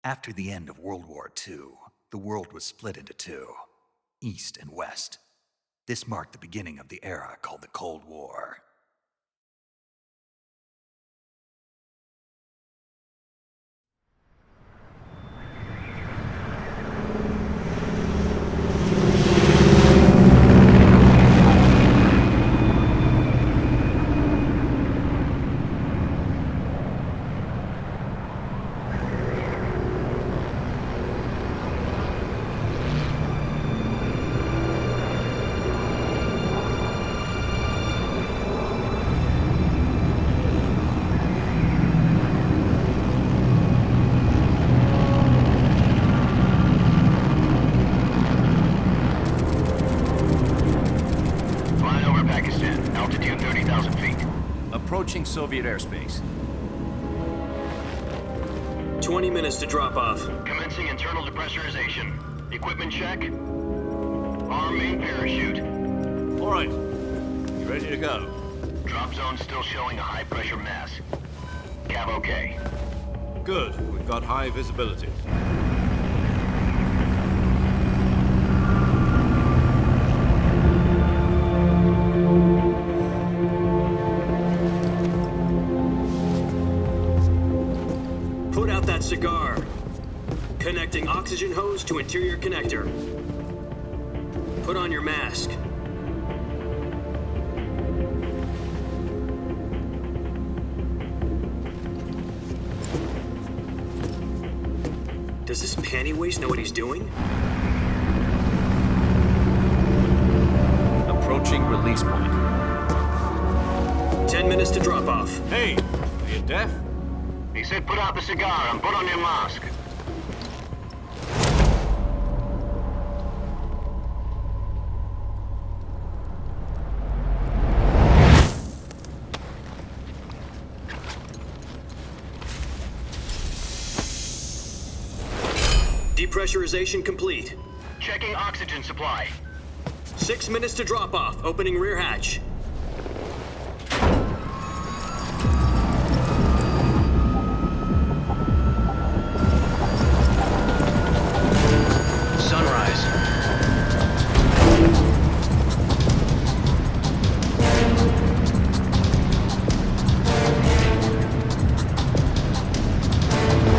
After the end of World War II, the world was split into two, East and West. This marked the beginning of the era called the Cold War. Approaching Soviet airspace. 20 minutes to drop off. Commencing internal depressurization. Equipment check. Arm main parachute. All right. You ready to go? Drop zone still showing a high pressure mass. Cav okay. Good. We've got high visibility. Put out that cigar. Connecting oxygen hose to interior connector. Put on your mask. Does this panty waste know what he's doing? Approaching release point. 10 minutes to drop off. Hey, are you deaf? He said put out the cigar and put on your mask. Depressurization complete. Checking oxygen supply. 6 minutes to drop off. Opening rear hatch. Sunrise.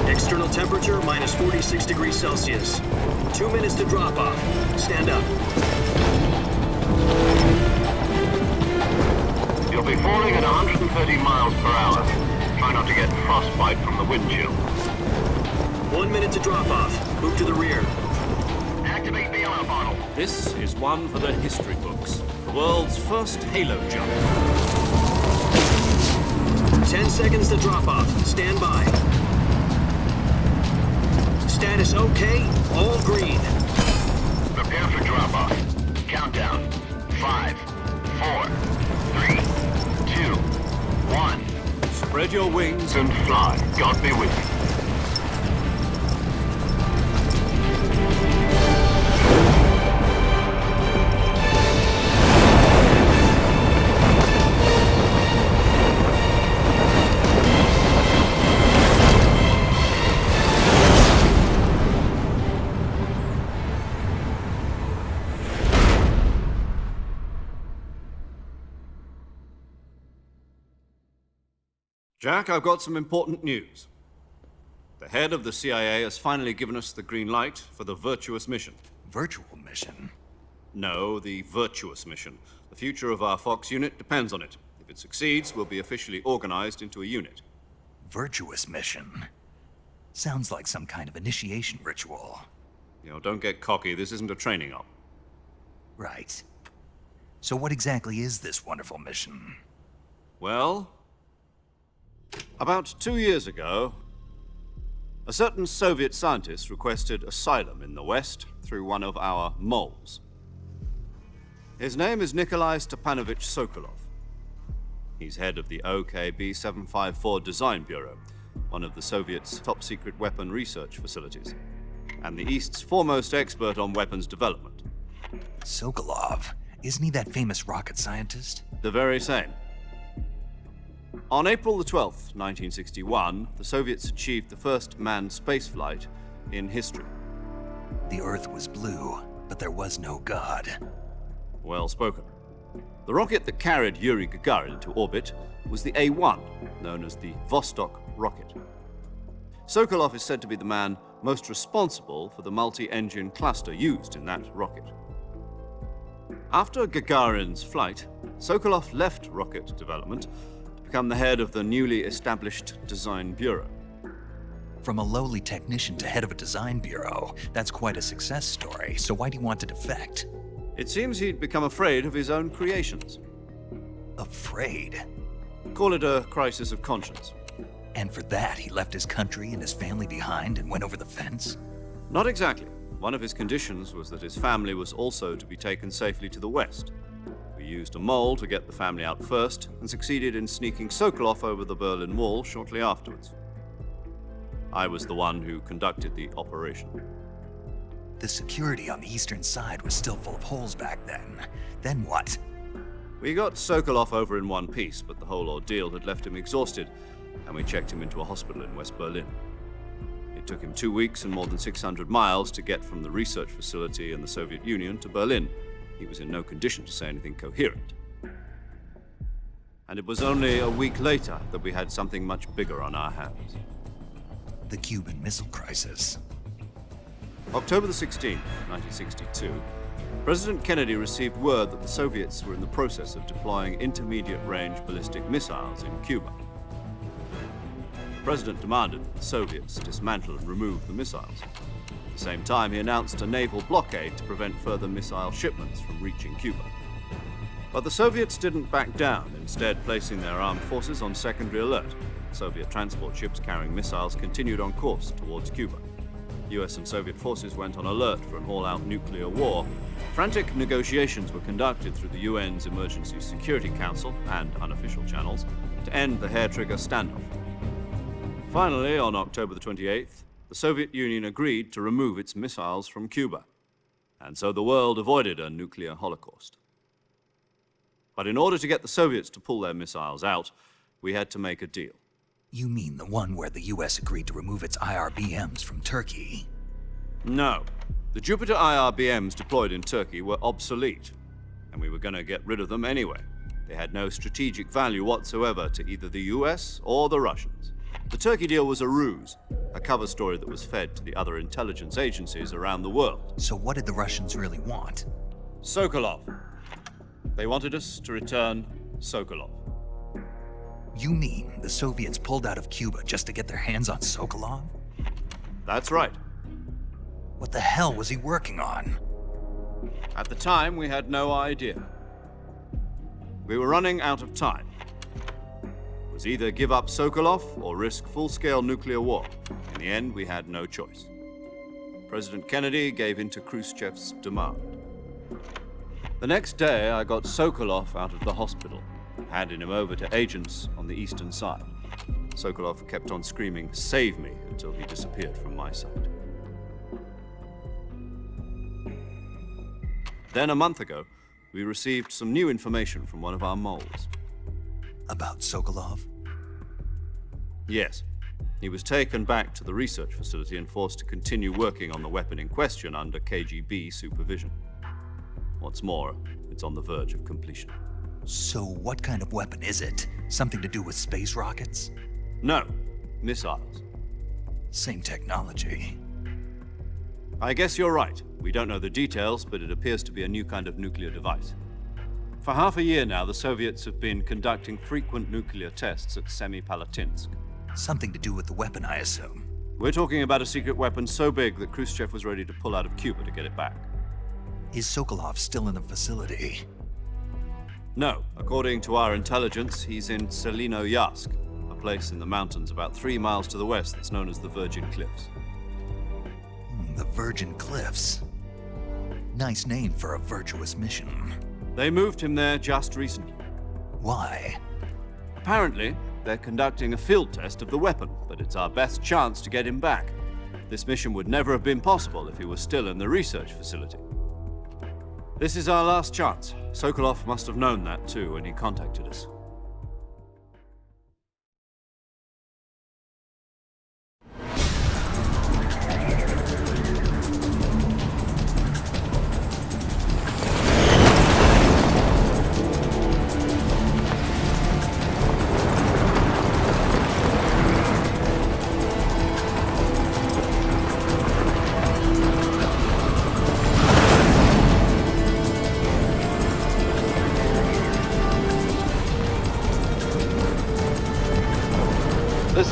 External temperature minus 46 degrees Celsius. 2 minutes to drop off. Stand up. You'll be falling at 130 miles per hour. Try not to get frostbite from the wind chill. 1 minute to drop off. Move to the rear. Activate the alarm bottle. This is one for the history books. The world's first halo jump. 10 seconds to drop off. Stand by. Status okay. All green. Prepare for drop-off. Countdown. 5, 4, 3, 2, 1. Spread your wings And fly. God be with you. Jack, I've got some important news. The head of the CIA has finally given us the green light for the virtuous mission. Virtual mission? No, the virtuous mission. The future of our Fox unit depends on it. If it succeeds, we'll be officially organized into a unit. Virtuous mission? Sounds like some kind of initiation ritual. You know, don't get cocky. This isn't a training op. Right. So what exactly is this wonderful mission? Well, about 2 years ago, a certain Soviet scientist requested asylum in the West through one of our moles. His name is Nikolai Stepanovich Sokolov. He's head of the OKB-754 Design Bureau, one of the Soviets' top-secret weapon research facilities, and the East's foremost expert on weapons development. Sokolov? Isn't he that famous rocket scientist? The very same. On April the 12th, 1961, the Soviets achieved the first manned spaceflight in history. The Earth was blue, but there was no God. Well spoken. The rocket that carried Yuri Gagarin into orbit was the A-1, known as the Vostok rocket. Sokolov is said to be the man most responsible for the multi-engine cluster used in that rocket. After Gagarin's flight, Sokolov left rocket development to become the head of the newly established Design Bureau. From a lowly technician to head of a design bureau, that's quite a success story, so why do you want to defect? It seems he'd become afraid of his own creations. Afraid? Call it a crisis of conscience. And for that, he left his country and his family behind and went over the fence? Not exactly. One of his conditions was that his family was also to be taken safely to the west. We used a mole to get the family out first and succeeded in sneaking Sokolov over the Berlin Wall shortly afterwards. I was the one who conducted the operation. The security on the eastern side was still full of holes back then. Then what? We got Sokolov over in one piece, but the whole ordeal had left him exhausted, and we checked him into a hospital in West Berlin. It took him 2 weeks and more than 600 miles to get from the research facility in the Soviet Union to Berlin. He was in no condition to say anything coherent. And it was only a week later that we had something much bigger on our hands. The Cuban Missile Crisis. October the 16th, 1962, President Kennedy received word that the Soviets were in the process of deploying intermediate-range ballistic missiles in Cuba. The President demanded that the Soviets dismantle and remove the missiles. At the same time, he announced a naval blockade to prevent further missile shipments from reaching Cuba. But the Soviets didn't back down, instead placing their armed forces on secondary alert. Soviet transport ships carrying missiles continued on course towards Cuba. US and Soviet forces went on alert for an all-out nuclear war. Frantic negotiations were conducted through the UN's Emergency Security Council and unofficial channels to end the hair-trigger standoff. Finally, on October the 28th, the Soviet Union agreed to remove its missiles from Cuba, and so the world avoided a nuclear holocaust. But in order to get the Soviets to pull their missiles out, we had to make a deal. You mean the one where the US agreed to remove its IRBMs from Turkey? No. The Jupiter IRBMs deployed in Turkey were obsolete, and we were going to get rid of them anyway. They had no strategic value whatsoever to either the US or the Russians. The Turkey deal was a ruse, a cover story that was fed to the other intelligence agencies around the world. So what did the Russians really want? Sokolov. They wanted us to return Sokolov. You mean the Soviets pulled out of Cuba just to get their hands on Sokolov? That's right. What the hell was he working on? At the time, we had no idea. We were running out of time. It was either give up Sokolov or risk full-scale nuclear war. In the end, we had no choice. President Kennedy gave in to Khrushchev's demand. The next day, I got Sokolov out of the hospital, handing him over to agents on the eastern side. Sokolov kept on screaming, "Save me," until he disappeared from my sight. Then a month ago, we received some new information from one of our moles. About Sokolov? Yes. He was taken back to the research facility and forced to continue working on the weapon in question under KGB supervision. What's more, it's on the verge of completion. So what kind of weapon is it? Something to do with space rockets? No, missiles. Same technology. I guess you're right. We don't know the details, but it appears to be a new kind of nuclear device. For half a year now, the Soviets have been conducting frequent nuclear tests at Semipalatinsk. Something to do with the weapon, I assume. We're talking about a secret weapon so big that Khrushchev was ready to pull out of Cuba to get it back. Is Sokolov still in the facility? No. According to our intelligence, he's in Selinoyarsk, a place in the mountains about 3 miles to the west that's known as the Virgin Cliffs. The Virgin Cliffs. Nice name for a virtuous mission. They moved him there just recently. Why? Apparently, they're conducting a field test of the weapon, but it's our best chance to get him back. This mission would never have been possible if he was still in the research facility. This is our last chance. Sokolov must have known that too when he contacted us.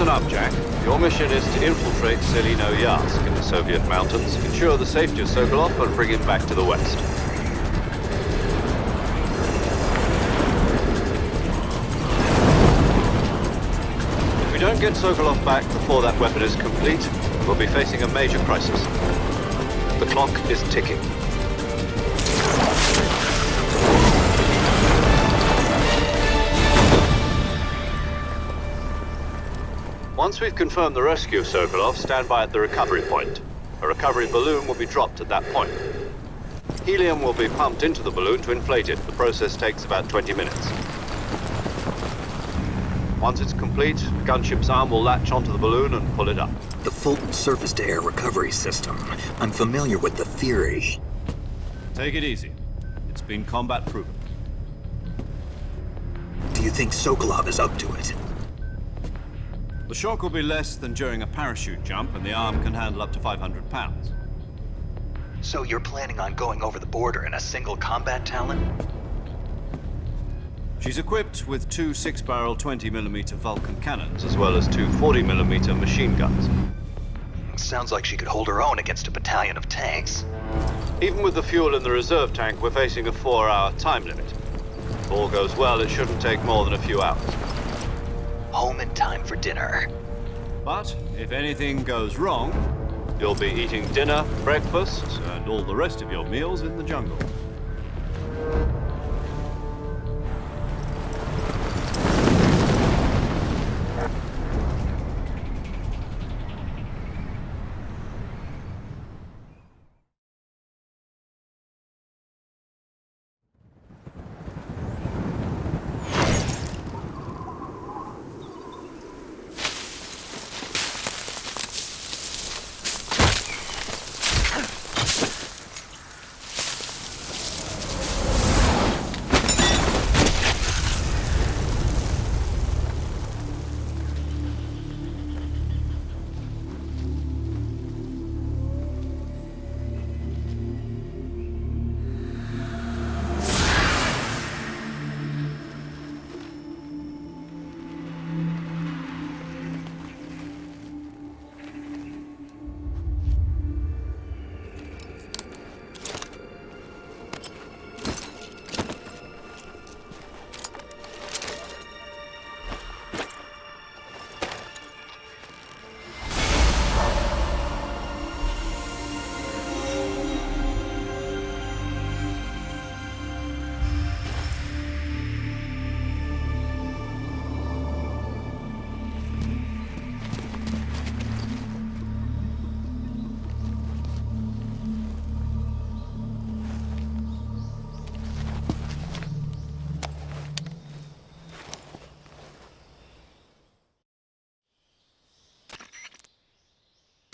Listen up, Jack. Your mission is to infiltrate Selino Yask in the Soviet mountains, ensure the safety of Sokolov, and bring him back to the west. If we don't get Sokolov back before that weapon is complete, we'll be facing a major crisis. The clock is ticking. Once we've confirmed the rescue of Sokolov, stand by at the recovery point. A recovery balloon will be dropped at that point. Helium will be pumped into the balloon to inflate it. The process takes about 20 minutes. Once it's complete, the gunship's arm will latch onto the balloon and pull it up. The Fulton surface-to-air recovery system. I'm familiar with the theory. Take it easy. It's been combat proven. Do you think Sokolov is up to it? The shock will be less than during a parachute jump, and the arm can handle up to 500 pounds. So you're planning on going over the border in a single combat Talon? She's equipped with two 6-barrel 20mm Vulcan cannons, as well as two 40mm machine guns. Sounds like she could hold her own against a battalion of tanks. Even with the fuel in the reserve tank, we're facing a 4-hour time limit. If all goes well, it shouldn't take more than a few hours. Home in time for dinner. But if anything goes wrong, you'll be eating dinner, breakfast, and all the rest of your meals in the jungle.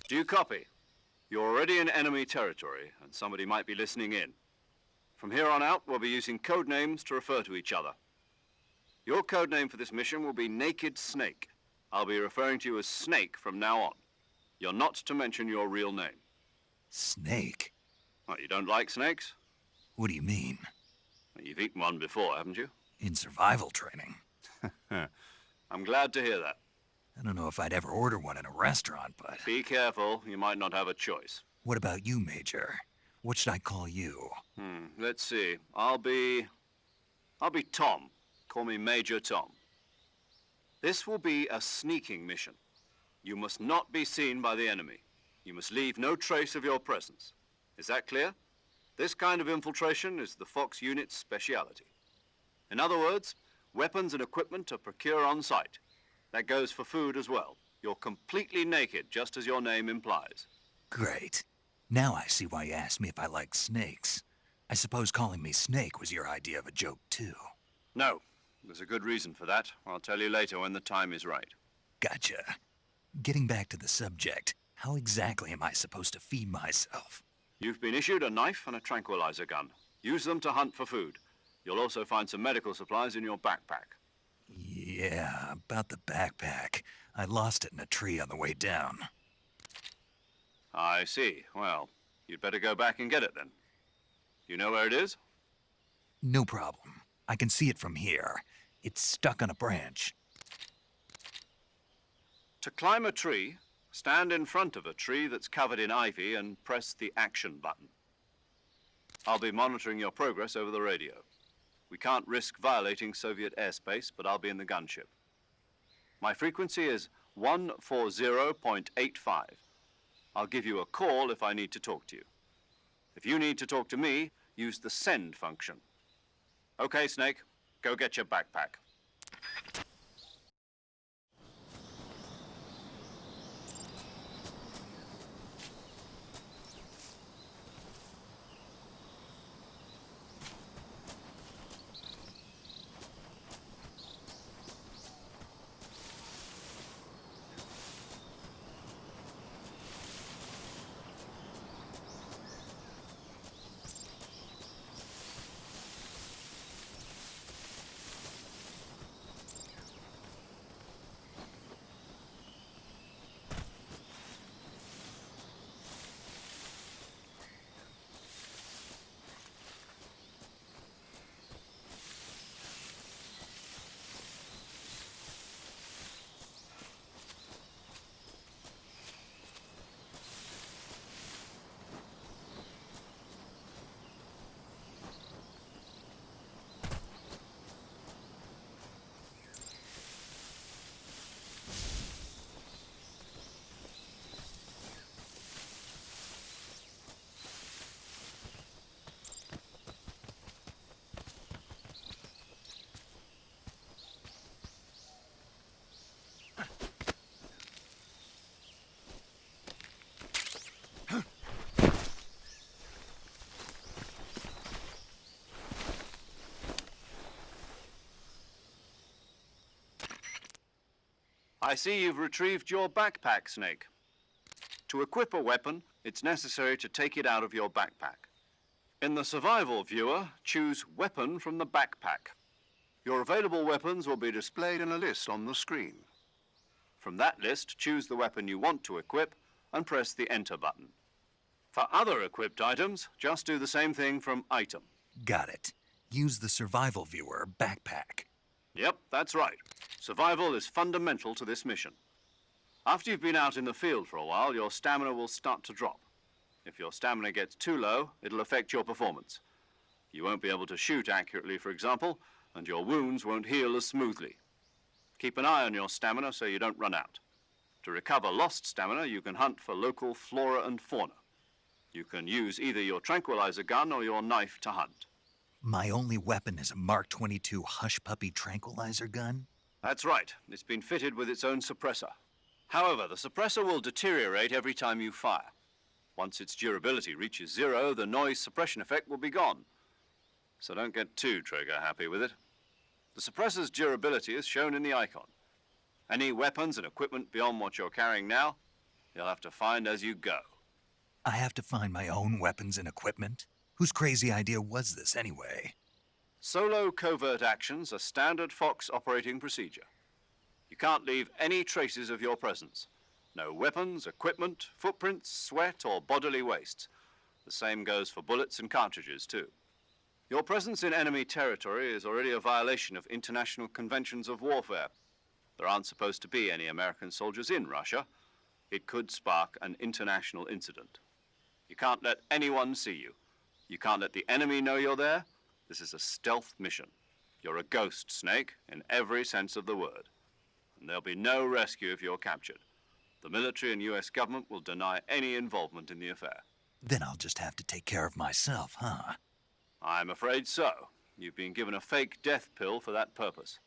Do you copy? You're already in enemy territory, and somebody might be listening in. From here on out, we'll be using code names to refer to each other. Your code name for this mission will be Naked Snake. I'll be referring to you as Snake from now on. You're not to mention your real name. Snake? What, you don't like snakes? What do you mean? Well, you've eaten one before, haven't you? In survival training. I'm glad to hear that. I don't know if I'd ever order one in a restaurant, but... Be careful, you might not have a choice. What about you, Major? What should I call you? Let's see. I'll be Tom. Call me Major Tom. This will be a sneaking mission. You must not be seen by the enemy. You must leave no trace of your presence. Is that clear? This kind of infiltration is the Fox unit's speciality. In other words, weapons and equipment are procured on site. That goes for food as well. You're completely naked, just as your name implies. Great. Now I see why you asked me if I like snakes. I suppose calling me Snake was your idea of a joke, too. No. There's a good reason for that. I'll tell you later when the time is right. Gotcha. Getting back to the subject, how exactly am I supposed to feed myself? You've been issued a knife and a tranquilizer gun. Use them to hunt for food. You'll also find some medical supplies in your backpack. Yeah, about the backpack. I lost it in a tree on the way down. I see. Well, you'd better go back and get it then. You know where it is? No problem. I can see it from here. It's stuck on a branch. To climb a tree, stand in front of a tree that's covered in ivy and press the action button. I'll be monitoring your progress over the radio. We can't risk violating Soviet airspace, but I'll be in the gunship. My frequency is 140.85. I'll give you a call if I need to talk to you. If you need to talk to me, use the send function. Okay, Snake, go get your backpack. I see you've retrieved your backpack, Snake. To equip a weapon, it's necessary to take it out of your backpack. In the survival viewer, choose Weapon from the backpack. Your available weapons will be displayed in a list on the screen. From that list, choose the weapon you want to equip and press the Enter button. For other equipped items, just do the same thing from Item. Got it. Use the survival viewer backpack. Yep, that's right. Survival is fundamental to this mission. After you've been out in the field for a while, your stamina will start to drop. If your stamina gets too low, it'll affect your performance. You won't be able to shoot accurately, for example, and your wounds won't heal as smoothly. Keep an eye on your stamina so you don't run out. To recover lost stamina, you can hunt for local flora and fauna. You can use either your tranquilizer gun or your knife to hunt. My only weapon is a Mark 22 Hush Puppy tranquilizer gun? That's right. It's been fitted with its own suppressor. However, the suppressor will deteriorate every time you fire. Once its durability reaches 0, the noise suppression effect will be gone. So don't get too trigger-happy with it. The suppressor's durability is shown in the icon. Any weapons and equipment beyond what you're carrying now, you'll have to find as you go. I have to find my own weapons and equipment? Whose crazy idea was this anyway? Solo covert actions are standard Fox operating procedure. You can't leave any traces of your presence. No weapons, equipment, footprints, sweat, or bodily waste. The same goes for bullets and cartridges, too. Your presence in enemy territory is already a violation of international conventions of warfare. There aren't supposed to be any American soldiers in Russia. It could spark an international incident. You can't let anyone see you. You can't let the enemy know you're there. This is a stealth mission. You're a ghost, Snake, in every sense of the word. And there'll be no rescue if you're captured. The military and US government will deny any involvement in the affair. Then I'll just have to take care of myself, huh? I'm afraid so. You've been given a fake death pill for that purpose.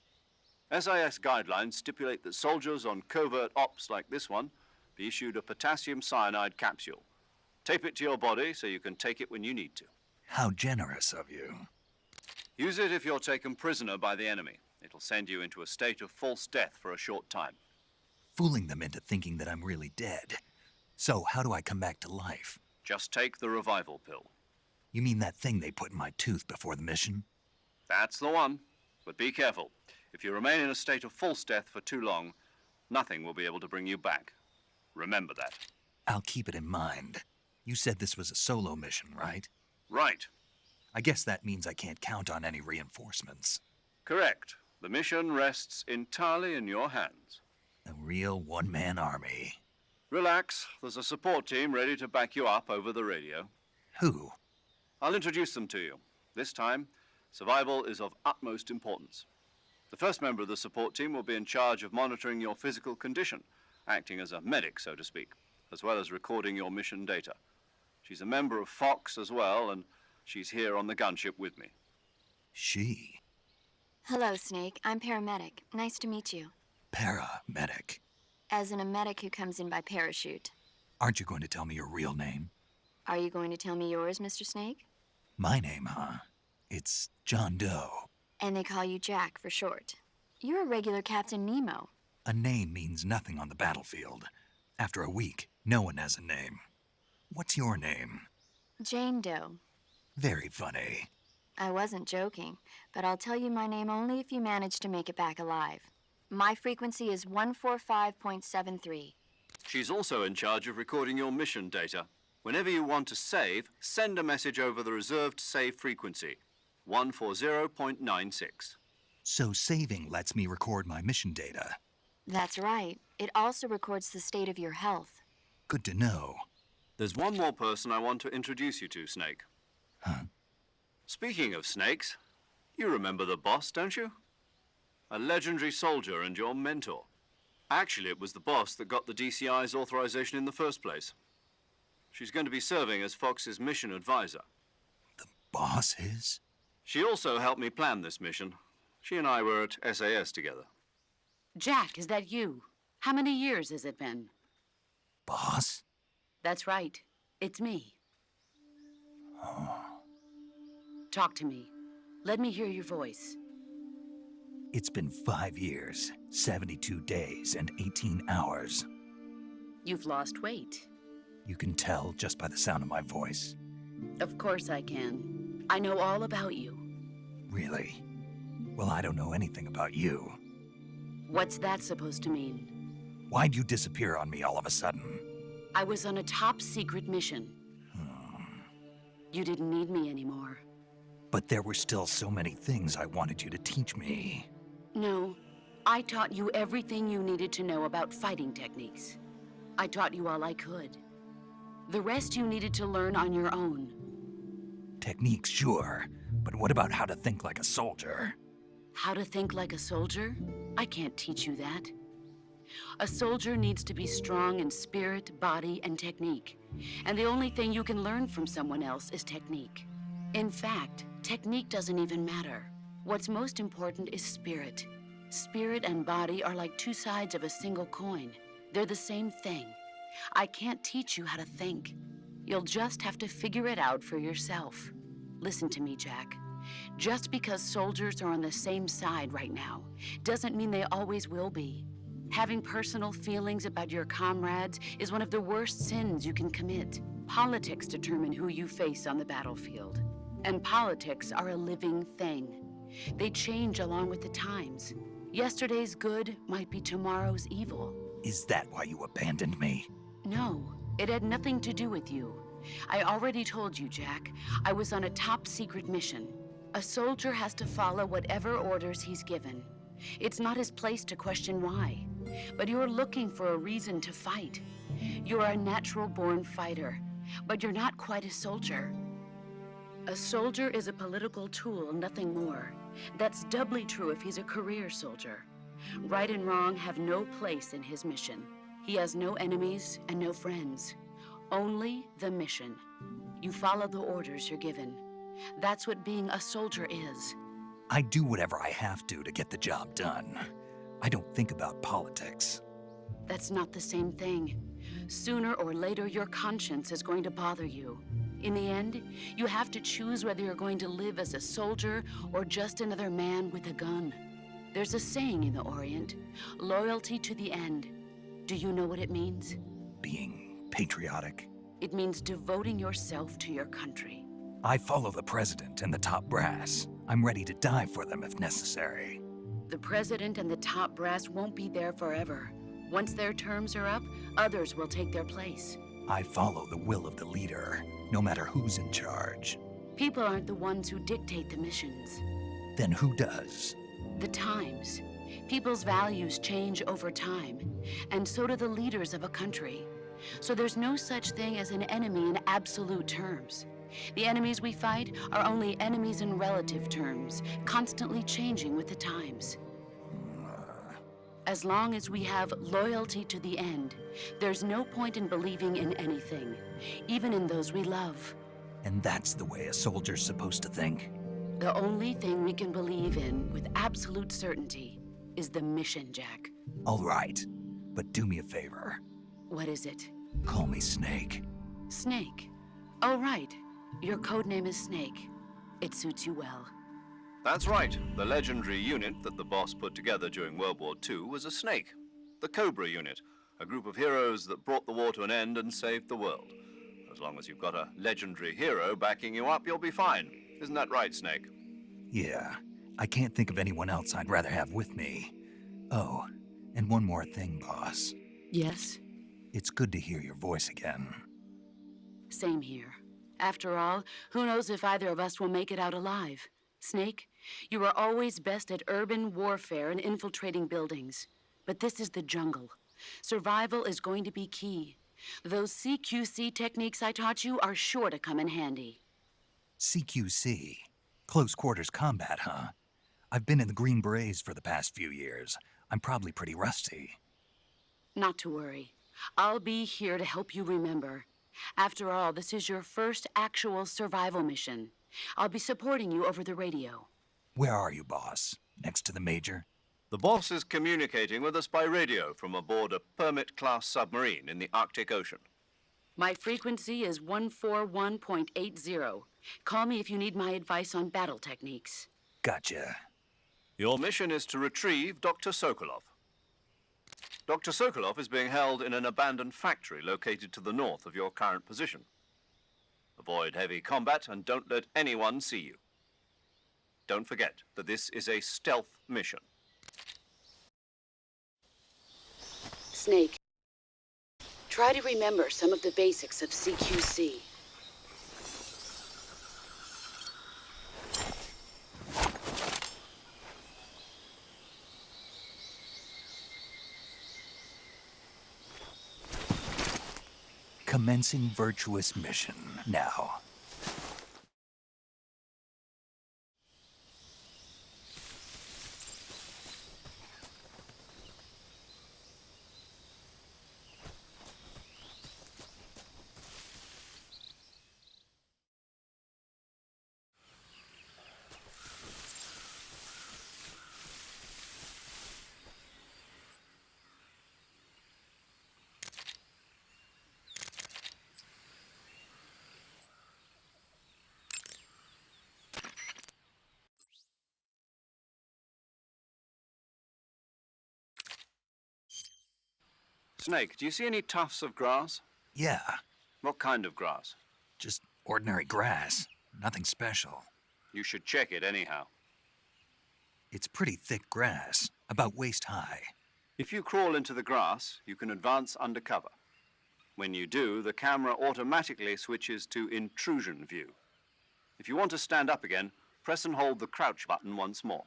SIS guidelines stipulate that soldiers on covert ops like this one be issued a potassium cyanide capsule. Tape it to your body so you can take it when you need to. How generous of you. Use it if you're taken prisoner by the enemy. It'll send you into a state of false death for a short time. Fooling them into thinking that I'm really dead. So how do I come back to life? Just take the revival pill. You mean that thing they put in my tooth before the mission? That's the one. But be careful. If you remain in a state of false death for too long, nothing will be able to bring you back. Remember that. I'll keep it in mind. You said this was a solo mission, right? Right. I guess that means I can't count on any reinforcements. Correct. The mission rests entirely in your hands. A real one-man army. Relax. There's a support team ready to back you up over the radio. Who? I'll introduce them to you. This time, survival is of utmost importance. The first member of the support team will be in charge of monitoring your physical condition, acting as a medic, so to speak, as well as recording your mission data. She's a member of Fox as well, and she's here on the gunship with me. She. Hello, Snake. I'm paramedic. Nice to meet you. Paramedic. As in a medic who comes in by parachute. Aren't you going to tell me your real name? Are you going to tell me yours, Mr. Snake? My name, huh? It's John Doe. And they call you Jack for short. You're a regular Captain Nemo. A name means nothing on the battlefield. After a week, no one has a name. What's your name? Jane Doe. Very funny. I wasn't joking, but I'll tell you my name only if you manage to make it back alive. My frequency is 145.73. She's also in charge of recording your mission data. Whenever you want to save, send a message over the reserved save frequency, 140.96. So saving lets me record my mission data. That's right. It also records the state of your health. Good to know. There's one more person I want to introduce you to, Snake. Huh? Speaking of snakes, you remember the boss, don't you? A legendary soldier and your mentor. Actually, it was the boss that got the DCI's authorization in the first place. She's going to be serving as Fox's mission advisor. The boss is? She also helped me plan this mission. She and I were at SAS together. Jack, is that you? How many years has it been? Boss? That's right. It's me. Oh. Talk to me. Let me hear your voice. It's been 5 years, 72 days, and 18 hours. You've lost weight. You can tell just by the sound of my voice. Of course I can. I know all about you. Really? Well, I don't know anything about you. What's that supposed to mean? Why'd you disappear on me all of a sudden? I was on a top-secret mission. You didn't need me anymore. But there were still so many things I wanted you to teach me. No, I taught you everything you needed to know about fighting techniques. I taught you all I could. The rest you needed to learn on your own. Techniques, sure. But what about how to think like a soldier? How to think like a soldier? I can't teach you that. A soldier needs to be strong in spirit, body, and technique. And the only thing you can learn from someone else is technique. In fact, technique doesn't even matter. What's most important is spirit. Spirit and body are like two sides of a single coin. They're the same thing. I can't teach you how to think. You'll just have to figure it out for yourself. Listen to me, Jack. Just because soldiers are on the same side right now doesn't mean they always will be. Having personal feelings about your comrades is one of the worst sins you can commit. Politics determine who you face on the battlefield. And politics are a living thing. They change along with the times. Yesterday's good might be tomorrow's evil. Is that why you abandoned me? No, it had nothing to do with you. I already told you, Jack. I was on a top-secret mission. A soldier has to follow whatever orders he's given. It's not his place to question why. But you're looking for a reason to fight. You're a natural-born fighter, but you're not quite a soldier. A soldier is a political tool, nothing more. That's doubly true if he's a career soldier. Right and wrong have no place in his mission. He has no enemies and no friends. Only the mission. You follow the orders you're given. That's what being a soldier is. I do whatever I have to get the job done. I don't think about politics. That's not the same thing. Sooner or later, your conscience is going to bother you. In the end, you have to choose whether you're going to live as a soldier or just another man with a gun. There's a saying in the Orient, loyalty to the end. Do you know what it means? Being patriotic. It means devoting yourself to your country. I follow the president and the top brass. I'm ready to die for them if necessary. The president and the top brass won't be there forever. Once their terms are up, others will take their place. I follow the will of the leader, no matter who's in charge. People aren't the ones who dictate the missions. Then who does? The times. People's values change over time, and so do the leaders of a country. So there's no such thing as an enemy in absolute terms. The enemies we fight are only enemies in relative terms, constantly changing with the times. As long as we have loyalty to the end, there's no point in believing in anything, even in those we love. And that's the way a soldier's supposed to think? The only thing we can believe in with absolute certainty is the mission, Jack. All right, but do me a favor. What is it? Call me Snake. Snake. Oh, right. Your code name is Snake. It suits you well. That's right. The legendary unit that the boss put together during World War II was a snake. The Cobra unit, a group of heroes that brought the war to an end and saved the world. As long as you've got a legendary hero backing you up, you'll be fine. Isn't that right, Snake? Yeah, I can't think of anyone else I'd rather have with me. Oh, and one more thing, boss. Yes? It's good to hear your voice again. Same here. After all, who knows if either of us will make it out alive? Snake, you are always best at urban warfare and infiltrating buildings. But this is the jungle. Survival is going to be key. Those CQC techniques I taught you are sure to come in handy. CQC? Close quarters combat, huh? I've been in the Green Berets for the past few years. I'm probably pretty rusty. Not to worry. I'll be here to help you remember. After all, this is your first actual survival mission. I'll be supporting you over the radio. Where are you, boss? Next to the Major? The boss is communicating with us by radio from aboard a Permit-class submarine in the Arctic Ocean. My frequency is 141.80. Call me if you need my advice on battle techniques. Gotcha. Your mission is to retrieve Dr. Sokolov. Dr. Sokolov is being held in an abandoned factory located to the north of your current position. Avoid heavy combat and don't let anyone see you. Don't forget that this is a stealth mission. Snake, try to remember some of the basics of CQC. Commencing virtuous mission now. Snake, do you see any tufts of grass? Yeah, What kind of grass? just ordinary grass. Nothing special. You should check it anyhow. It's pretty thick grass, about waist high. If you crawl into the grass, you can advance undercover. When you do, the camera automatically switches to intrusion view. If you want to stand up again, press and hold the crouch button once more.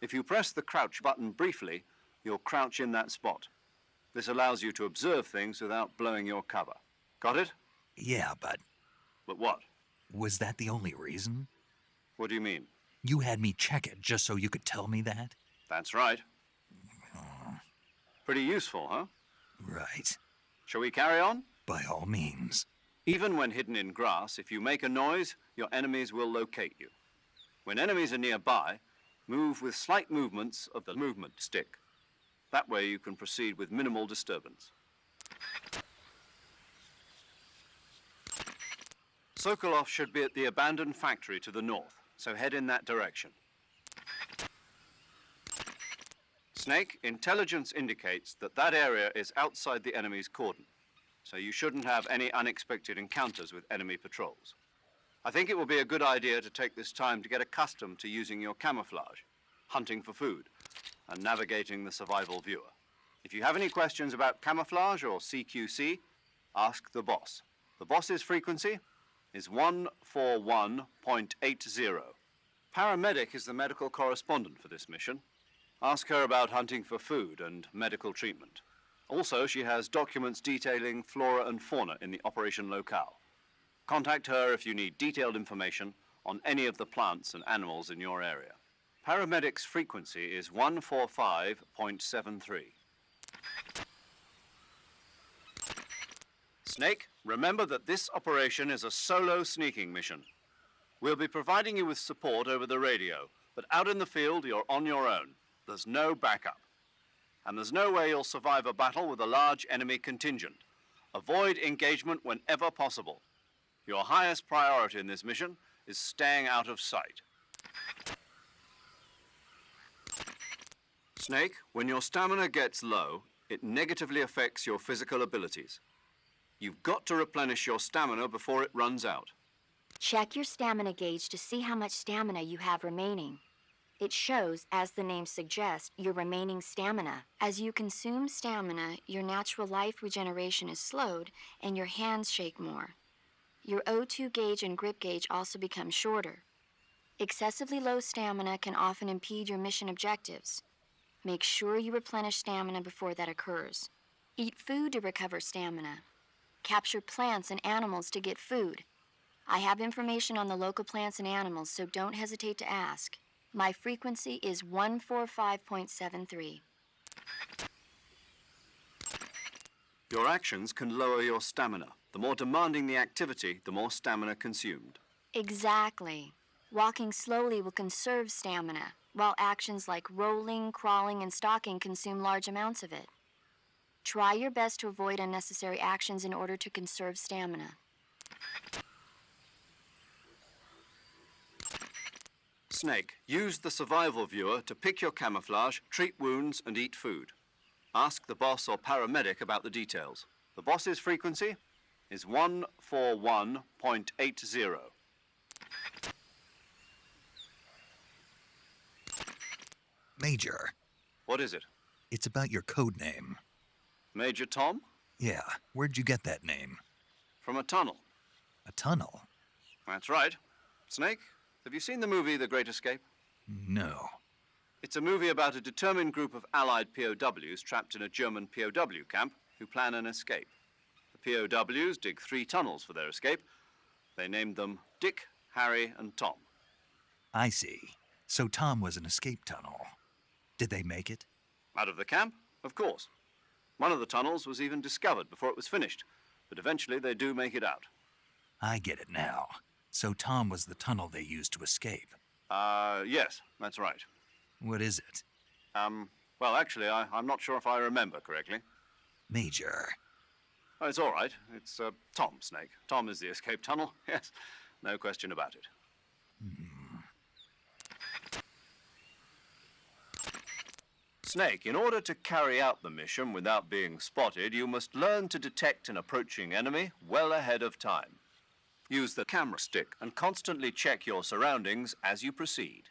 If you press the crouch button briefly, you'll crouch in that spot. This allows you to observe things without blowing your cover. Got it? Yeah, but But what? was that the only reason? What do you mean? You had me check it just so you could tell me that? That's right. Pretty useful, huh? Right. Shall we carry on? By all means. Even when hidden in grass, if you make a noise, your enemies will locate you. When enemies are nearby, move with slight movements of the movement stick. That way you can proceed with minimal disturbance. Sokolov should be at the abandoned factory to the north, so head in that direction. Snake, intelligence indicates that that area is outside the enemy's cordon, so you shouldn't have any unexpected encounters with enemy patrols. I think it will be a good idea to take this time to get accustomed to using your camouflage, hunting for food, and navigating the survival viewer. If you have any questions about camouflage or CQC, ask the boss. The boss's frequency is 141.80. Paramedic is the medical correspondent for this mission. Ask her about hunting for food and medical treatment. Also, she has documents detailing flora and fauna in the operation locale. Contact her if you need detailed information on any of the plants and animals in your area. Paramedic's frequency is 145.73. Snake, remember that this operation is a solo sneaking mission. We'll be providing you with support over the radio, but out in the field, you're on your own. There's no backup. And there's no way you'll survive a battle with a large enemy contingent. Avoid engagement whenever possible. Your highest priority in this mission is staying out of sight. Snake, when your stamina gets low, it negatively affects your physical abilities. You've got to replenish your stamina before it runs out. Check your stamina gauge to see how much stamina you have remaining. It shows, as the name suggests, your remaining stamina. As you consume stamina, your natural life regeneration is slowed and your hands shake more. Your O2 gauge and grip gauge also become shorter. Excessively low stamina can often impede your mission objectives. Make sure you replenish stamina before that occurs. Eat food to recover stamina. Capture plants and animals to get food. I have information on the local plants and animals, so don't hesitate to ask. My frequency is 145.73. Your actions can lower your stamina. The more demanding the activity, the more stamina consumed. Exactly. Walking slowly will conserve stamina, while actions like rolling, crawling, and stalking consume large amounts of it. Try your best to avoid unnecessary actions in order to conserve stamina. Snake, use the survival viewer to pick your camouflage, treat wounds, and eat food. Ask the boss or paramedic about the details. The boss's frequency is 141.80. Major, What is it? it's about your code name. Major Tom? Yeah, where'd you get that name? From a tunnel. A tunnel? That's right. Snake, have you seen the movie The Great Escape? No. It's a movie about a determined group of Allied POWs trapped in a German POW camp who plan an escape. The POWs dig 3 tunnels for their escape. They named them Dick, Harry, and Tom. I see. So Tom was an escape tunnel. Did they make it? Out of the camp? Of course. One of the tunnels was even discovered before it was finished, but eventually they do make it out. I get it now. So Tom was the tunnel they used to escape. Yes, that's right. What is it? Well, actually, I'm not sure if I remember correctly. Major. Oh, it's all right. It's, Tom, Snake. Tom is the escape tunnel. Yes, no question about it. Snake, in order to carry out the mission without being spotted, you must learn to detect an approaching enemy well ahead of time. Use the camera stick and constantly check your surroundings as you proceed.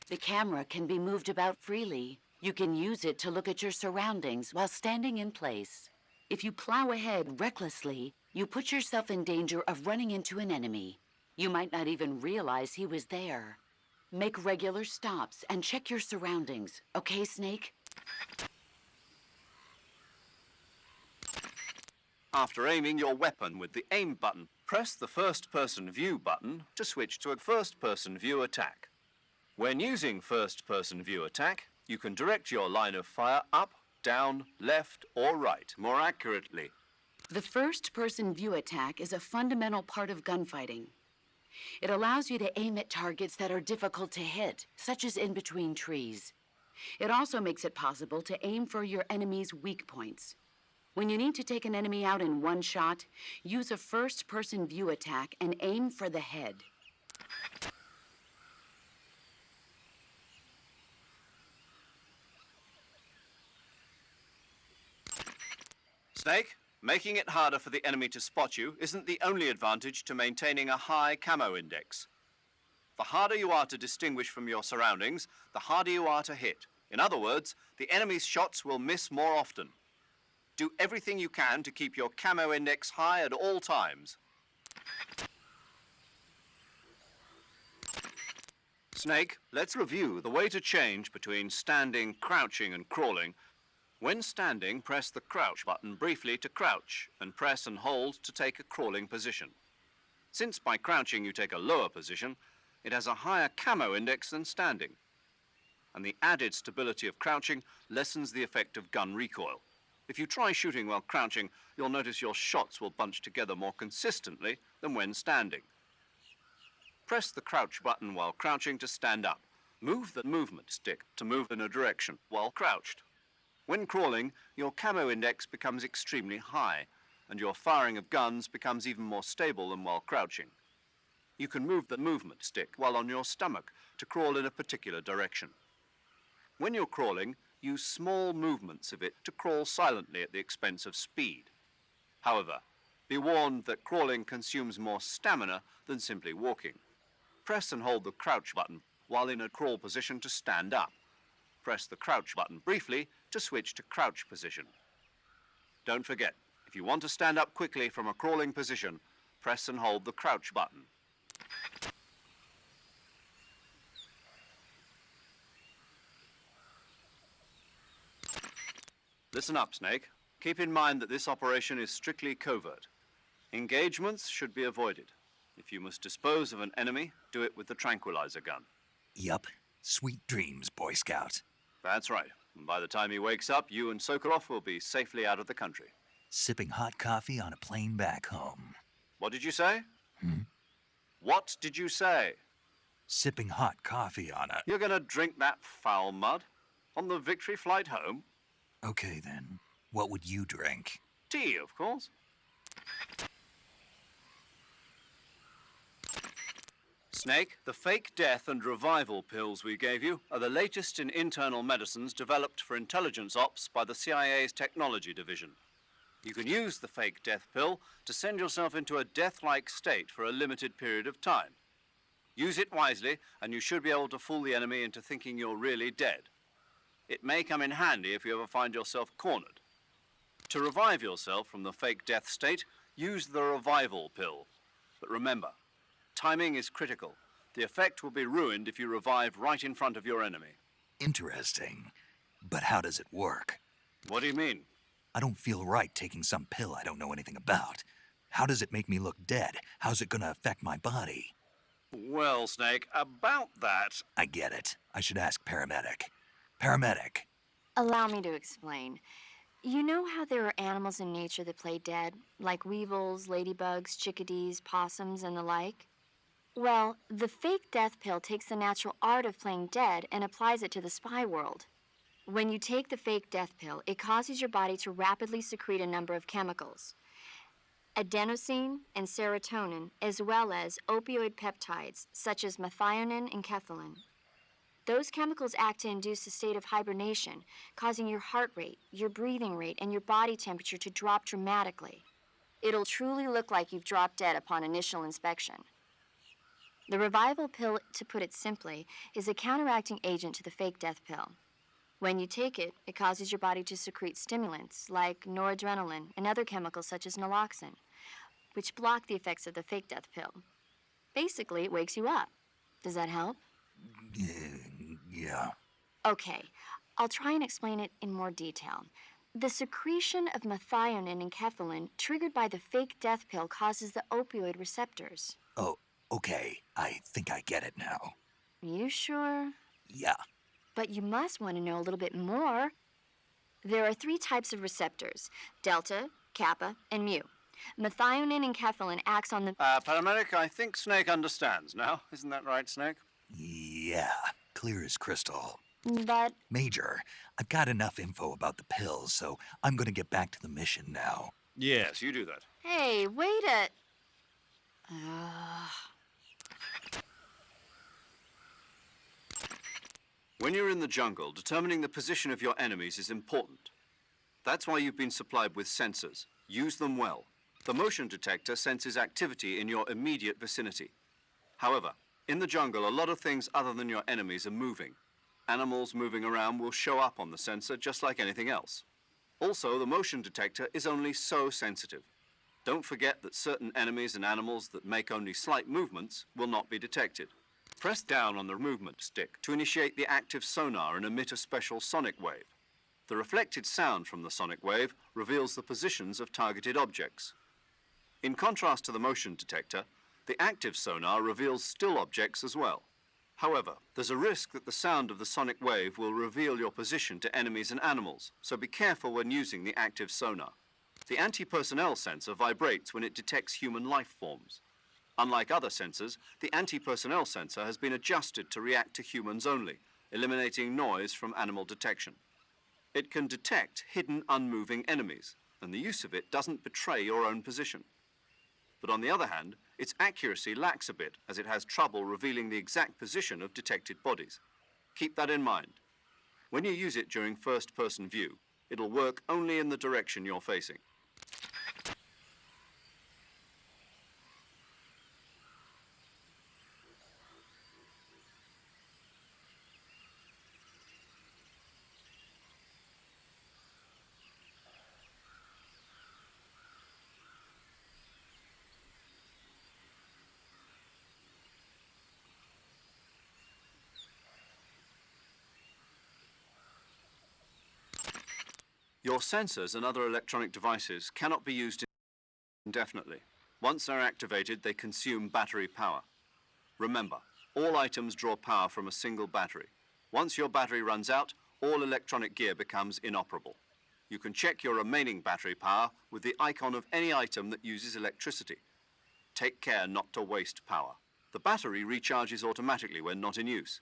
The camera can be moved about freely. You can use it to look at your surroundings while standing in place. If you plow ahead recklessly, you put yourself in danger of running into an enemy. You might not even realize he was there. Make regular stops and check your surroundings. Okay, Snake? After aiming your weapon with the aim button, press the first-person view button to switch to a first-person view attack. When using first-person view attack, you can direct your line of fire up, down, left, or right more accurately. The first-person view attack is a fundamental part of gunfighting. It allows you to aim at targets that are difficult to hit, such as in between trees. It also makes it possible to aim for your enemy's weak points. When you need to take an enemy out in one shot, use a first-person view attack and aim for the head. Snake, making it harder for the enemy to spot you isn't the only advantage to maintaining a high camo index. The harder you are to distinguish from your surroundings, the harder you are to hit. In other words, the enemy's shots will miss more often. Do everything you can to keep your camo index high at all times. Snake, let's review the way to change between standing, crouching, and crawling. When standing, press the crouch button briefly to crouch, and press and hold to take a crawling position. Since by crouching you take a lower position, it has a higher camo index than standing. And the added stability of crouching lessens the effect of gun recoil. If you try shooting while crouching, you'll notice your shots will bunch together more consistently than when standing. Press the crouch button while crouching to stand up. Move the movement stick to move in a direction while crouched. When crawling, your camo index becomes extremely high, and your firing of guns becomes even more stable than while crouching. You can move the movement stick while on your stomach to crawl in a particular direction. When you're crawling, use small movements of it to crawl silently at the expense of speed. However, be warned that crawling consumes more stamina than simply walking. Press and hold the crouch button while in a crawl position to stand up. Press the crouch button briefly to switch to crouch position. Don't forget, if you want to stand up quickly from a crawling position, press and hold the crouch button. Listen up, Snake. Keep in mind that this operation is strictly covert. Engagements should be avoided. If you must dispose of an enemy, do it with the tranquilizer gun. Yup. Sweet dreams, Boy Scout. That's right. And by the time he wakes up, you and Sokolov will be safely out of the country. Sipping hot coffee on a plane back home. What did you say? What did you say? Sipping hot coffee on a... You're gonna drink that foul mud? On the victory flight home? Okay, then. What would you drink? Tea, of course. Snake, the fake death and revival pills we gave you are the latest in internal medicines developed for intelligence ops by the CIA's technology division. You can use the fake death pill to send yourself into a death-like state for a limited period of time. Use it wisely, and you should be able to fool the enemy into thinking you're really dead. It may come in handy if you ever find yourself cornered. To revive yourself from the fake death state, use the revival pill. But remember, timing is critical. The effect will be ruined if you revive right in front of your enemy. Interesting. But how does it work? What do you mean? I don't feel right taking some pill I don't know anything about. How does it make me look dead? How's it gonna affect my body? Well, Snake, about that... I get it. I should ask Paramedic. Paramedic. Allow me to explain. You know how there are animals in nature that play dead, like weevils, ladybugs, chickadees, possums, and the like? Well, the fake death pill takes the natural art of playing dead and applies it to the spy world. When you take the fake death pill, it causes your body to rapidly secrete a number of chemicals. Adenosine and serotonin, as well as opioid peptides, such as methionine and kethylene. Those chemicals act to induce a state of hibernation, causing your heart rate, your breathing rate, and your body temperature to drop dramatically. It'll truly look like you've dropped dead upon initial inspection. The revival pill, to put it simply, is a counteracting agent to the fake death pill. When you take it, it causes your body to secrete stimulants like noradrenaline and other chemicals such as naloxone, which block the effects of the fake death pill. Basically, it wakes you up. Does that help? Yeah. Okay, I'll try and explain it in more detail. The secretion of methionine and kethylene triggered by the fake death pill causes the opioid receptors. Oh, okay. I think I get it now. You sure? Yeah. But you must want to know a little bit more. There are 3 types of receptors: delta, kappa, and mu. Methionine and kethylene acts on the... Paramedic, I think Snake understands now. Isn't that right, Snake? Yeah. Clear as crystal. But... Major, I've got enough info about the pills, so I'm gonna get back to the mission now. Yes, you do that. Hey, wait a... When you're in the jungle, determining the position of your enemies is important. That's why you've been supplied with sensors. Use them well. The motion detector senses activity in your immediate vicinity. However, in the jungle, a lot of things other than your enemies are moving. Animals moving around will show up on the sensor just like anything else. Also, the motion detector is only so sensitive. Don't forget that certain enemies and animals that make only slight movements will not be detected. Press down on the movement stick to initiate the active sonar and emit a special sonic wave. The reflected sound from the sonic wave reveals the positions of targeted objects. In contrast to the motion detector, the active sonar reveals still objects as well. However, there's a risk that the sound of the sonic wave will reveal your position to enemies and animals, so be careful when using the active sonar. The anti-personnel sensor vibrates when it detects human life forms. Unlike other sensors, the anti-personnel sensor has been adjusted to react to humans only, eliminating noise from animal detection. It can detect hidden, unmoving enemies, and the use of it doesn't betray your own position. But on the other hand, its accuracy lacks a bit, as it has trouble revealing the exact position of detected bodies. Keep that in mind. When you use it during first-person view, it'll work only in the direction you're facing. Your sensors and other electronic devices cannot be used indefinitely. Once they're activated, they consume battery power. Remember, all items draw power from a single battery. Once your battery runs out, all electronic gear becomes inoperable. You can check your remaining battery power with the icon of any item that uses electricity. Take care not to waste power. The battery recharges automatically when not in use.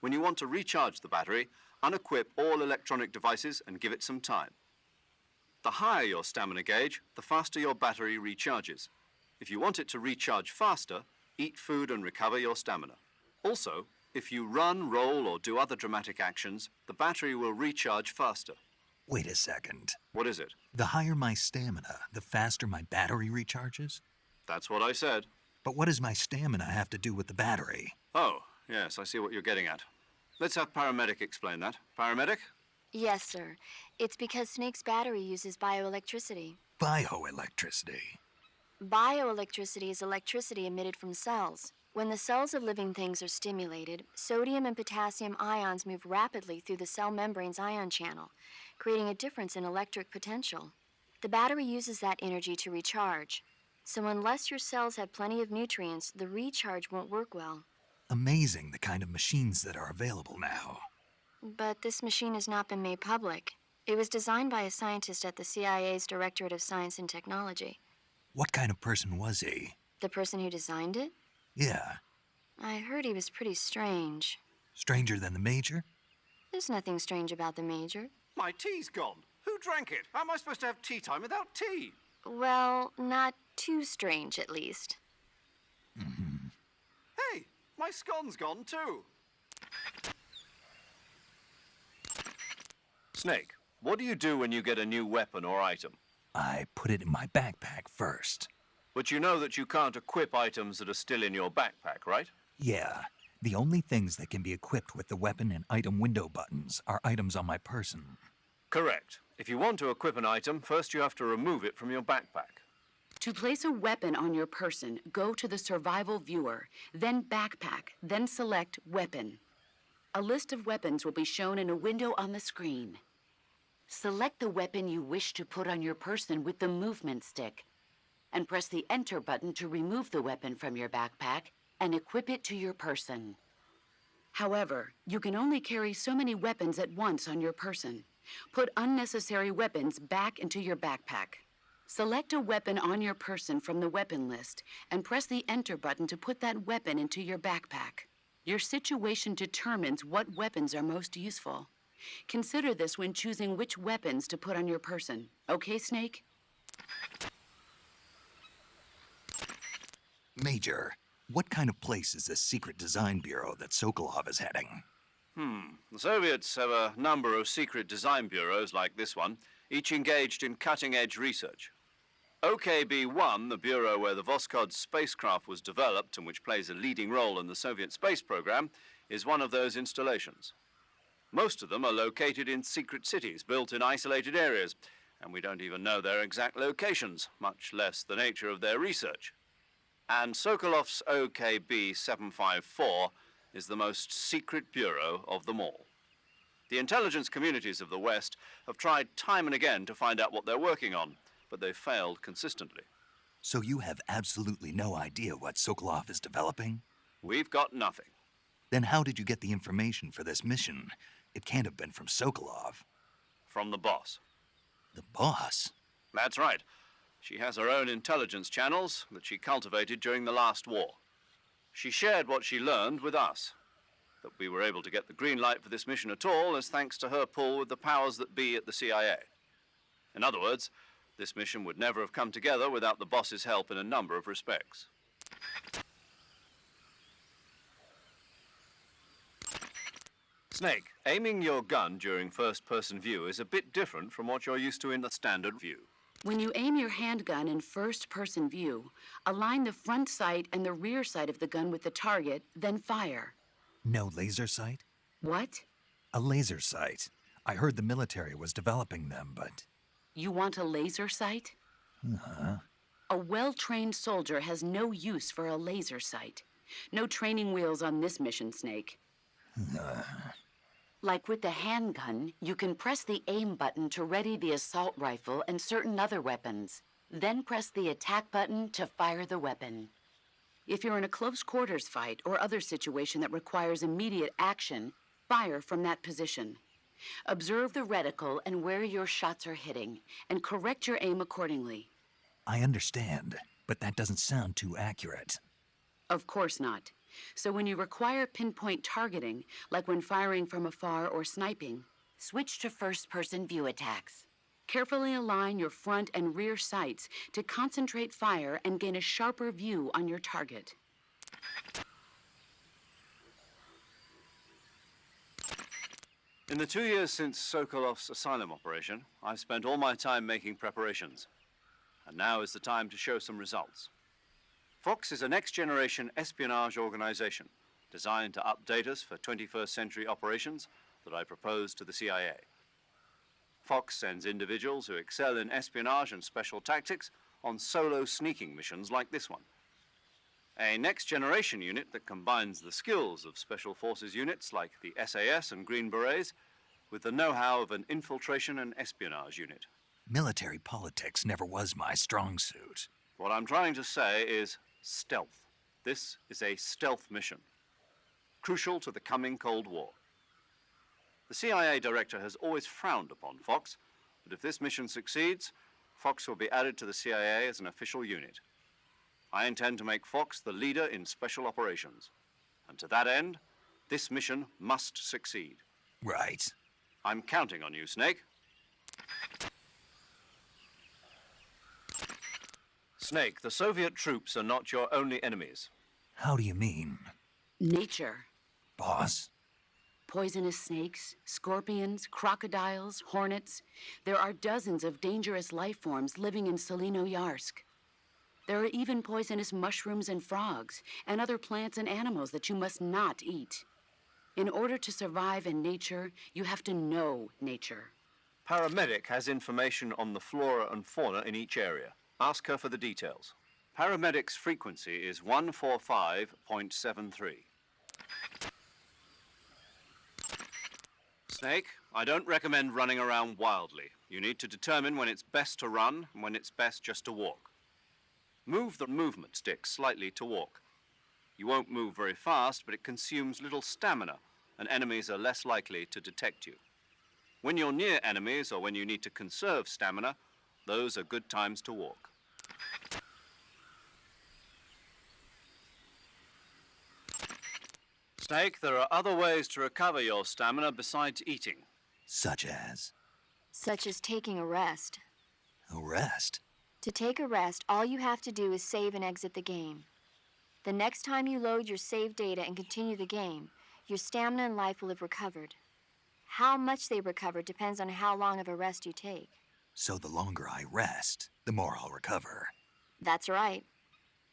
When you want to recharge the battery, unequip all electronic devices and give it some time. The higher your stamina gauge, the faster your battery recharges. If you want it to recharge faster, eat food and recover your stamina. Also, if you run, roll, or do other dramatic actions, the battery will recharge faster. Wait a second. What is it? The higher my stamina, the faster my battery recharges? That's what I said. But what does my stamina have to do with the battery? Oh, yes, I see what you're getting at. Let's have Paramedic explain that. Paramedic? Yes, sir. It's because Snake's battery uses bioelectricity. Bioelectricity. Bioelectricity is electricity emitted from cells. When the cells of living things are stimulated, sodium and potassium ions move rapidly through the cell membrane's ion channel, creating a difference in electric potential. The battery uses that energy to recharge. So unless your cells have plenty of nutrients, the recharge won't work well. Amazing the kind of machines that are available now. But this machine has not been made public. It was designed by a scientist at the CIA's Directorate of Science and Technology. What kind of person was he? The person who designed it? Yeah. I heard he was pretty strange. Stranger than the Major? There's nothing strange about the Major. My tea's gone. Who drank it? How am I supposed to have tea time without tea? Well, not too strange, at least. Hey, my scone's gone too. Snake, what do you do when you get a new weapon or item? I put it in my backpack first. But you know that you can't equip items that are still in your backpack, right? Yeah. The only things that can be equipped with the weapon and item window buttons are items on my person. Correct. If you want to equip an item, first you have to remove it from your backpack. To place a weapon on your person, go to the Survival Viewer, then Backpack, then select Weapon. A list of weapons will be shown in a window on the screen. Select the weapon you wish to put on your person with the movement stick, and press the Enter button to remove the weapon from your backpack and equip it to your person. However, you can only carry so many weapons at once on your person. Put unnecessary weapons back into your backpack. Select a weapon on your person from the weapon list and press the Enter button to put that weapon into your backpack. Your situation determines what weapons are most useful. Consider this when choosing which weapons to put on your person. Okay, Snake? Major, what kind of place is this secret design bureau that Sokolov is heading? The Soviets have a number of secret design bureaus like this one, each engaged in cutting-edge research. OKB-1, the bureau where the Voskhod spacecraft was developed and which plays a leading role in the Soviet space program, is one of those installations. Most of them are located in secret cities built in isolated areas, and we don't even know their exact locations, much less the nature of their research. And Sokolov's OKB 754 is the most secret bureau of them all. The intelligence communities of the West have tried time and again to find out what they're working on, but they've failed consistently. So you have absolutely no idea what Sokolov is developing? We've got nothing. Then how did you get the information for this mission? It can't have been from Sokolov. From the boss. The boss? That's right. She has her own intelligence channels that she cultivated during the last war. She shared what she learned with us. That we were able to get the green light for this mission at all is thanks to her pull with the powers that be at the CIA. In other words, this mission would never have come together without the boss's help in a number of respects. Snake, aiming your gun during first-person view is a bit different from what you're used to in the standard view. When you aim your handgun in first-person view, align the front sight and the rear sight of the gun with the target, then fire. No laser sight? What? A laser sight. I heard the military was developing them, but... You want a laser sight? Uh-huh. A well-trained soldier has no use for a laser sight. No training wheels on this mission, Snake. Like with the handgun, you can press the aim button to ready the assault rifle and certain other weapons. Then press the attack button to fire the weapon. If you're in a close quarters fight or other situation that requires immediate action, fire from that position. Observe the reticle and where your shots are hitting, and correct your aim accordingly. I understand, but that doesn't sound too accurate. Of course not. So when you require pinpoint targeting, like when firing from afar or sniping, switch to first-person view attacks. Carefully align your front and rear sights to concentrate fire and gain a sharper view on your target. In the 2 years since Sokolov's asylum operation, I've spent all my time making preparations. And now is the time to show some results. Fox is a next-generation espionage organization designed to update us for 21st century operations that I propose to the CIA. Fox sends individuals who excel in espionage and special tactics on solo sneaking missions like this one. A next-generation unit that combines the skills of special forces units like the SAS and Green Berets with the know-how of an infiltration and espionage unit. Military politics never was my strong suit. What I'm trying to say is stealth. This is a stealth mission, crucial to the coming Cold War. The CIA director has always frowned upon Fox, but if this mission succeeds, Fox will be added to the CIA as an official unit. I intend to make Fox the leader in special operations. And to that end, this mission must succeed. Right. I'm counting on you, Snake. Snake, the Soviet troops are not your only enemies. How do you mean? Nature. Boss? Poisonous snakes, scorpions, crocodiles, hornets. There are dozens of dangerous life forms living in Selino-Yarsk. There are even poisonous mushrooms and frogs, and other plants and animals that you must not eat. In order to survive in nature, you have to know nature. Paramedic has information on the flora and fauna in each area. Ask her for the details. Paramedic's frequency is 145.73. Snake, I don't recommend running around wildly. You need to determine when it's best to run and when it's best just to walk. Move the movement stick slightly to walk. You won't move very fast, but it consumes little stamina, and enemies are less likely to detect you. When you're near enemies or when you need to conserve stamina, those are good times to walk. Snake, there are other ways to recover your stamina besides eating. Such as? Such as taking a rest. A rest? To take a rest, all you have to do is save and exit the game. The next time you load your save data and continue the game, your stamina and life will have recovered. How much they recover depends on how long of a rest you take. So the longer I rest, the more I'll recover. That's right.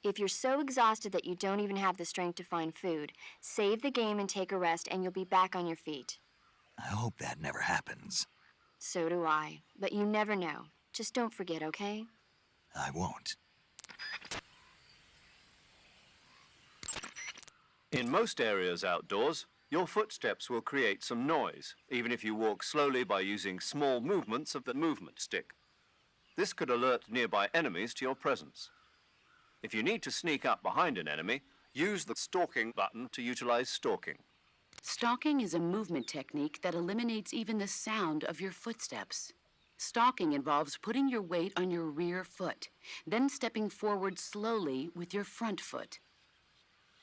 If you're so exhausted that you don't even have the strength to find food, save the game and take a rest and you'll be back on your feet. I hope that never happens. So do I. But you never know. Just don't forget, okay? I won't. In most areas outdoors, your footsteps will create some noise, even if you walk slowly by using small movements of the movement stick. This could alert nearby enemies to your presence. If you need to sneak up behind an enemy, use the stalking button to utilize stalking. Stalking is a movement technique that eliminates even the sound of your footsteps. Stalking involves putting your weight on your rear foot, then stepping forward slowly with your front foot.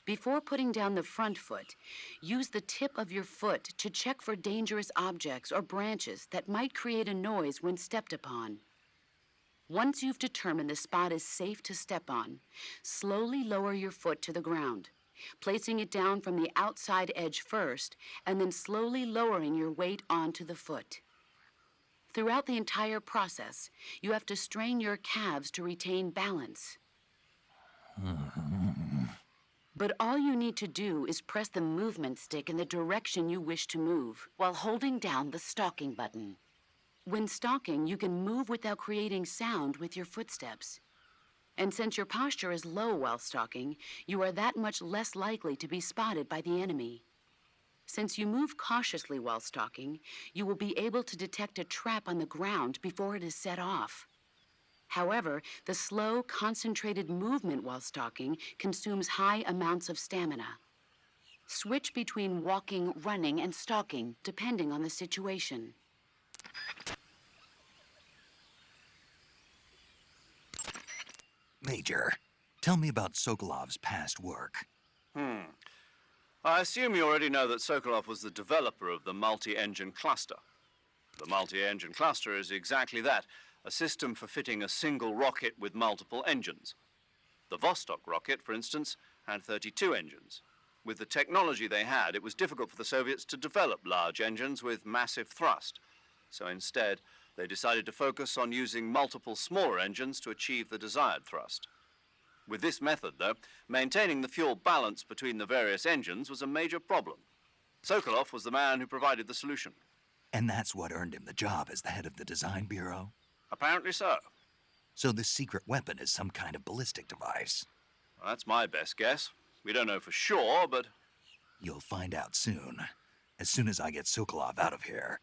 Before putting down the front foot, use the tip of your foot to check for dangerous objects or branches that might create a noise when stepped upon. Once you've determined the spot is safe to step on, slowly lower your foot to the ground, placing it down from the outside edge first, and then slowly lowering your weight onto the foot. Throughout the entire process, you have to strain your calves to retain balance. But all you need to do is press the movement stick in the direction you wish to move, while holding down the stalking button. When stalking, you can move without creating sound with your footsteps. And since your posture is low while stalking, you are that much less likely to be spotted by the enemy. Since you move cautiously while stalking, you will be able to detect a trap on the ground before it is set off. However, the slow, concentrated movement while stalking consumes high amounts of stamina. Switch between walking, running, and stalking, depending on the situation. Major, tell me about Sokolov's past work. I assume you already know that Sokolov was the developer of the multi-engine cluster. The multi-engine cluster is exactly that, a system for fitting a single rocket with multiple engines. The Vostok rocket, for instance, had 32 engines. With the technology they had, it was difficult for the Soviets to develop large engines with massive thrust. So instead, they decided to focus on using multiple smaller engines to achieve the desired thrust. With this method, though, maintaining the fuel balance between the various engines was a major problem. Sokolov was the man who provided the solution. And that's what earned him the job as the head of the design bureau? Apparently so. So this secret weapon is some kind of ballistic device? Well, that's my best guess. We don't know for sure, but You'll find out soon. As soon as I get Sokolov out of here.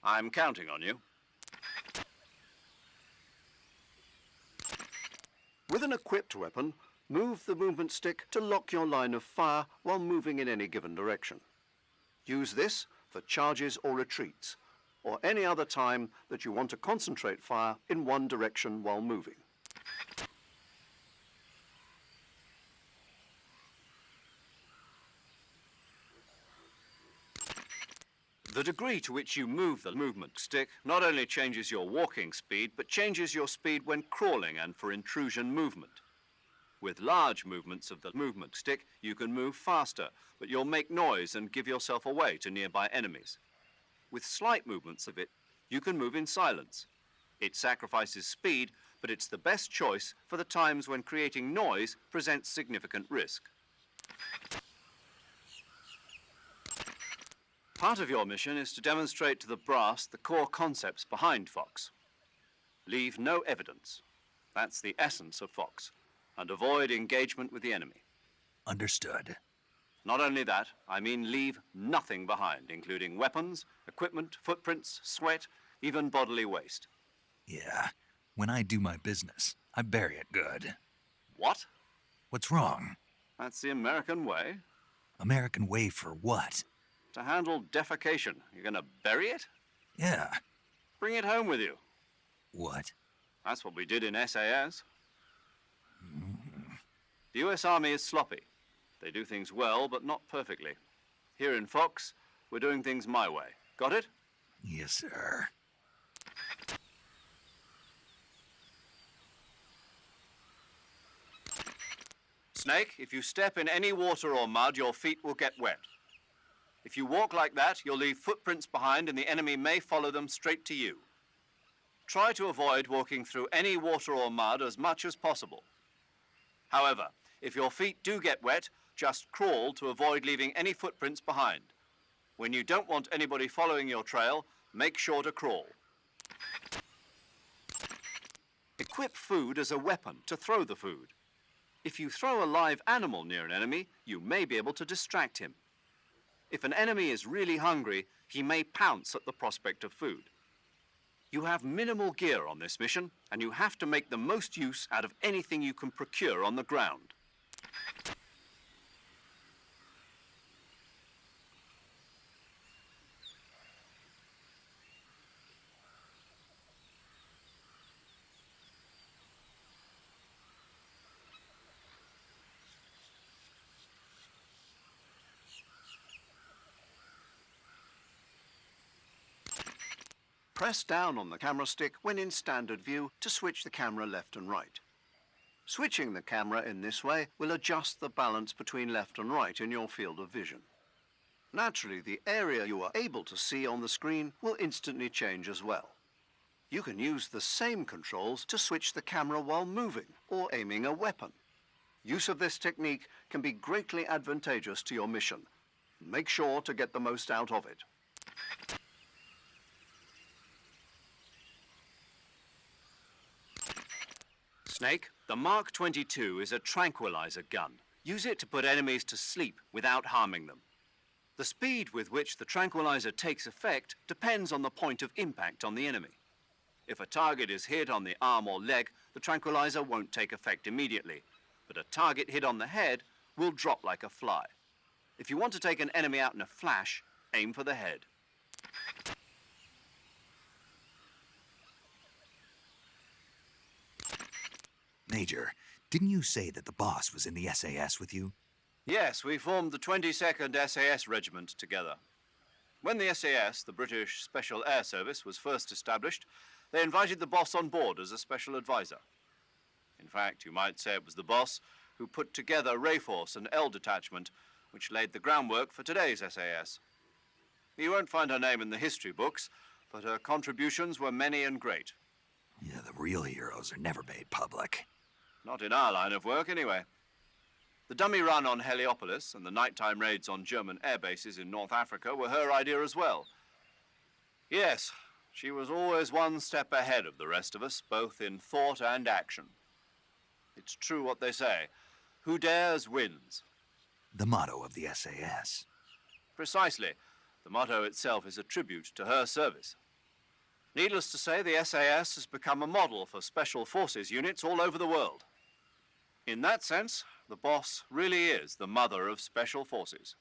I'm counting on you. With an equipped weapon, move the movement stick to lock your line of fire while moving in any given direction. Use this for charges or retreats, or any other time that you want to concentrate fire in one direction while moving. The degree to which you move the movement stick not only changes your walking speed, but changes your speed when crawling and for intrusion movement. With large movements of the movement stick, you can move faster, but you'll make noise and give yourself away to nearby enemies. With slight movements of it, you can move in silence. It sacrifices speed, but it's the best choice for the times when creating noise presents significant risk. Part of your mission is to demonstrate to the brass the core concepts behind Fox. Leave no evidence. That's the essence of Fox. And avoid engagement with the enemy. Understood. Not only that, I mean leave nothing behind, including weapons, equipment, footprints, sweat, even bodily waste. Yeah. When I do my business, I bury it good. What? What's wrong? That's the American way. American way for what? To handle defecation. You're gonna bury it? Yeah. Bring it home with you. What? That's what we did in SAS. The US Army is sloppy. They do things well, but not perfectly. Here in Fox, we're doing things my way. Got it? Yes, sir. Snake, if you step in any water or mud, your feet will get wet. If you walk like that, you'll leave footprints behind and the enemy may follow them straight to you. Try to avoid walking through any water or mud as much as possible. However, if your feet do get wet, just crawl to avoid leaving any footprints behind. When you don't want anybody following your trail, make sure to crawl. Equip food as a weapon to throw the food. If you throw a live animal near an enemy, you may be able to distract him. If an enemy is really hungry, he may pounce at the prospect of food. You have minimal gear on this mission, and you have to make the most use out of anything you can procure on the ground. Press down on the camera stick when in standard view to switch the camera left and right. Switching the camera in this way will adjust the balance between left and right in your field of vision. Naturally, the area you are able to see on the screen will instantly change as well. You can use the same controls to switch the camera while moving or aiming a weapon. Use of this technique can be greatly advantageous to your mission. Make sure to get the most out of it. Snake, the Mark 22 is a tranquilizer gun. Use it to put enemies to sleep without harming them. The speed with which the tranquilizer takes effect depends on the point of impact on the enemy. If a target is hit on the arm or leg, the tranquilizer won't take effect immediately, but a target hit on the head will drop like a fly. If you want to take an enemy out in a flash, aim for the head. Major, didn't you say that the boss was in the SAS with you? Yes, we formed the 22nd SAS Regiment together. When the SAS, the British Special Air Service, was first established, they invited the boss on board as a special advisor. In fact, you might say it was the boss who put together Rayforce and L Detachment, which laid the groundwork for today's SAS. You won't find her name in the history books, but her contributions were many and great. Yeah, the real heroes are never made public. Not in our line of work, anyway. The dummy run on Heliopolis and the nighttime raids on German air bases in North Africa were her idea as well. Yes, she was always one step ahead of the rest of us, both in thought and action. It's true what they say, who dares wins. The motto of the SAS. Precisely. The motto itself is a tribute to her service. Needless to say, the SAS has become a model for special forces units all over the world. In that sense, the boss really is the mother of special forces.